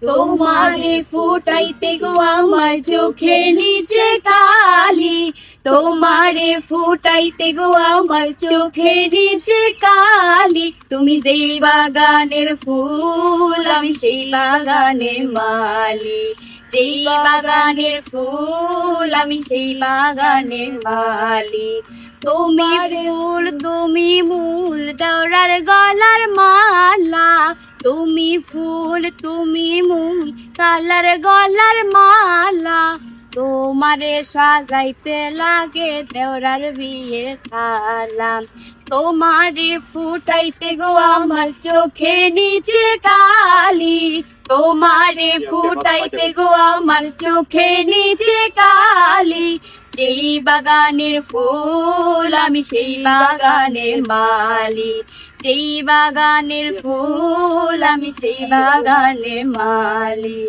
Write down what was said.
তোমারে ফুটাইতে গো আমার চোখের নিচে কালি, তোমারে ফুটাইতে গো আমার চোখের নিচে কালি। তুমি যেই বাগানের ফুল আমি সেই বাগানের মালি, সেই বাগানের ফুল আমি সেই বাগানের মালি। তুমি ফুল তুমি মূল দৌড়ার গলার মালা, তুমি ফুল তুমি মূল কালার গলার মালা। তোমারে সাজাইতে লাগে দেওরার বিয়ের থালা, তোমারে ফুটাইতে গো আমার চোখে নিচে কালি, তোমারে ফুটাইতে গো আমার চোখে নিচে কালি। যেই বাগানের ফুল আমি সেই বাগানের মালি, যেই বাগানের ফুল আমি সেই বাগানের মালি।